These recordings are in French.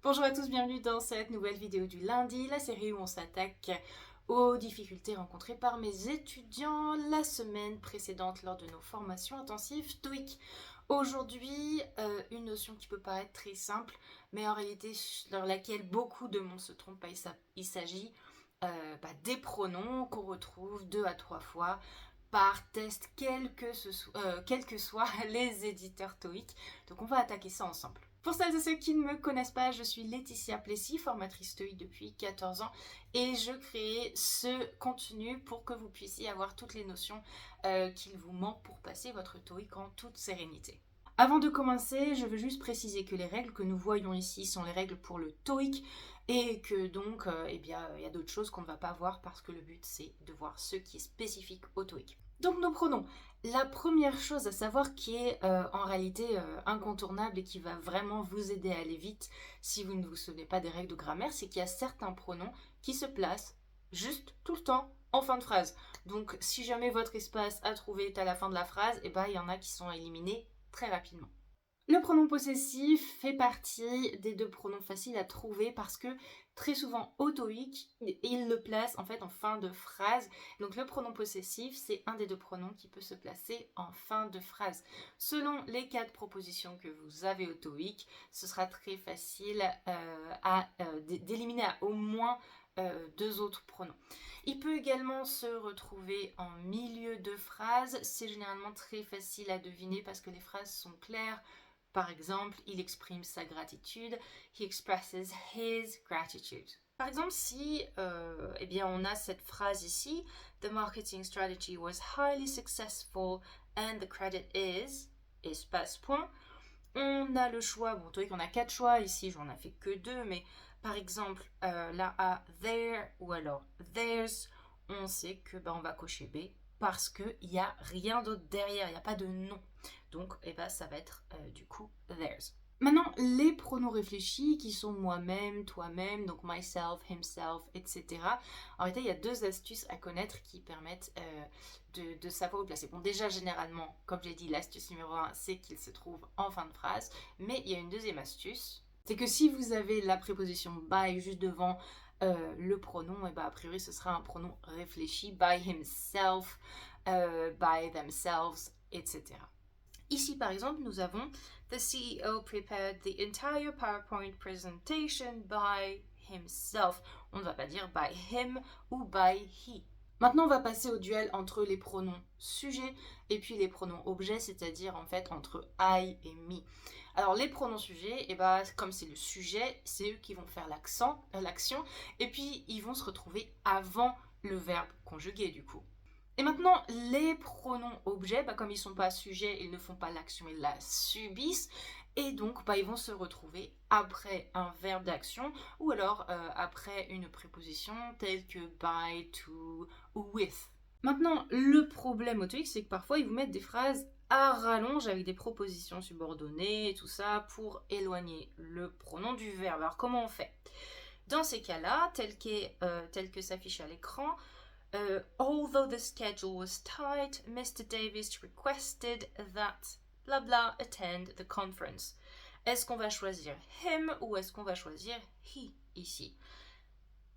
Bonjour à tous, bienvenue dans cette nouvelle vidéo du lundi, la série où on s'attaque aux difficultés rencontrées par mes étudiants la semaine précédente lors de nos formations intensives TOEIC. Aujourd'hui, une notion qui peut paraître très simple, mais en réalité dans laquelle beaucoup de monde se trompe, il s'agit des pronoms qu'on retrouve 2 à 3 fois par test, quels que soient les éditeurs TOEIC. Donc on va attaquer ça ensemble. Pour celles et ceux qui ne me connaissent pas, je suis Laetitia Plessis, formatrice TOEIC depuis 14 ans et je crée ce contenu pour que vous puissiez avoir toutes les notions qu'il vous manque pour passer votre TOEIC en toute sérénité. Avant de commencer, je veux juste préciser que les règles que nous voyons ici sont les règles pour le TOEIC et que donc il y a d'autres choses qu'on ne va pas voir parce que le but c'est de voir ce qui est spécifique au TOEIC. Donc nos pronoms. La première chose à savoir qui est en réalité incontournable et qui va vraiment vous aider à aller vite si vous ne vous souvenez pas des règles de grammaire, c'est qu'il y a certains pronoms qui se placent juste tout le temps en fin de phrase. Donc si jamais votre espace à trouver est à la fin de la phrase, il y en a qui sont éliminés très rapidement. Le pronom possessif fait partie des deux pronoms faciles à trouver parce que très souvent au TOEIC, il le place en fait en fin de phrase. Donc le pronom possessif, c'est un des deux pronoms qui peut se placer en fin de phrase. Selon les 4 propositions que vous avez au TOEIC, ce sera très facile d'éliminer à au moins 2 autres pronoms. Il peut également se retrouver en milieu de phrase. C'est généralement très facile à deviner parce que les phrases sont claires. Par exemple, il exprime sa gratitude. He expresses his gratitude. Par exemple, si on a cette phrase ici, the marketing strategy was highly successful and the credit is, espace point. On a le choix, bon, TOEIC on a 4 choix, ici j'en ai fait que 2, mais par exemple, là à there ou alors theirs, on sait que on va cocher B parce qu'il n'y a rien d'autre derrière, il n'y a pas de nom. Donc ça va être du coup theirs. Maintenant, les pronoms réfléchis qui sont moi-même, toi-même, donc myself, himself, etc. En réalité, il y a 2 astuces à connaître qui permettent de savoir où placer. Bon, déjà, généralement, comme j'ai dit, l'astuce numéro 1, c'est qu'il se trouve en fin de phrase. Mais il y a une deuxième astuce, c'est que si vous avez la préposition by juste devant le pronom, a priori, ce sera un pronom réfléchi, by himself, by themselves, etc. Ici, par exemple, nous avons The CEO prepared the entire PowerPoint presentation by himself. On ne va pas dire by him ou by he. Maintenant, on va passer au duel entre les pronoms sujet et puis les pronoms objet, c'est-à-dire en fait entre I et me. Alors, les pronoms sujets, comme c'est le sujet, c'est eux qui vont faire l'action, et puis ils vont se retrouver avant le verbe conjugué du coup. Et maintenant, les pronoms objets, comme ils ne sont pas sujets, ils ne font pas l'action, ils la subissent. Et donc, ils vont se retrouver après un verbe d'action ou alors après une préposition telle que by, to ou with. Maintenant, le problème au TOEIC, c'est que parfois, ils vous mettent des phrases à rallonge avec des propositions subordonnées et tout ça pour éloigner le pronom du verbe. Alors, comment on fait ? Dans ces cas-là, tel que s'affiche à l'écran, although the schedule was tight, Mr. Davis requested that blah blah attend the conference. Est-ce qu'on va choisir him ou est-ce qu'on va choisir he ici?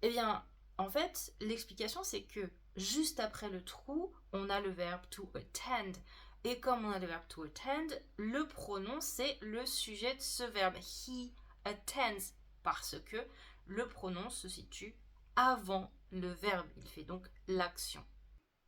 Eh bien, en fait, l'explication c'est que juste après le trou, on a le verbe to attend. Et comme on a le verbe to attend, le pronom c'est le sujet de ce verbe. He attends parce que le pronom se situe avant le verbe, il fait donc l'action.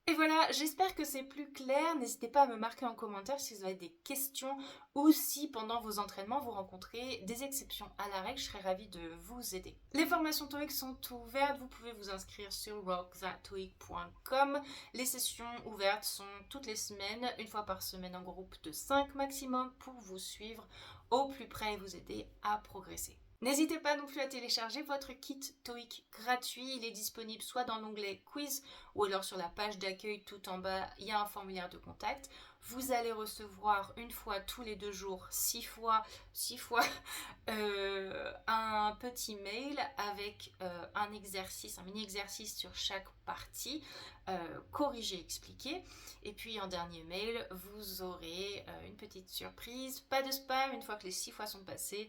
Et voilà, j'espère que c'est plus clair. N'hésitez pas à me marquer en commentaire si vous avez des questions ou si pendant vos entraînements vous rencontrez des exceptions à la règle, je serais ravie de vous aider. Les formations TOEIC sont ouvertes, vous pouvez vous inscrire sur rockthattoeic.com. Les sessions ouvertes sont toutes les semaines, une fois par semaine en groupe de 5 maximum pour vous suivre au plus près et vous aider à progresser. N'hésitez pas non plus à télécharger votre kit TOEIC gratuit. Il est disponible soit dans l'onglet quiz ou alors sur la page d'accueil tout en bas, il y a un formulaire de contact. Vous allez recevoir une fois tous les 2 jours, 6 fois, un petit mail avec un exercice, un mini exercice sur chaque partie, corrigé, expliqué. Et puis en dernier mail, vous aurez une petite surprise, pas de spam, une fois que les 6 fois sont passées,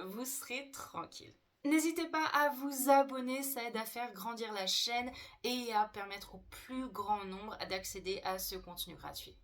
vous serez tranquille. N'hésitez pas à vous abonner, ça aide à faire grandir la chaîne et à permettre au plus grand nombre d'accéder à ce contenu gratuit.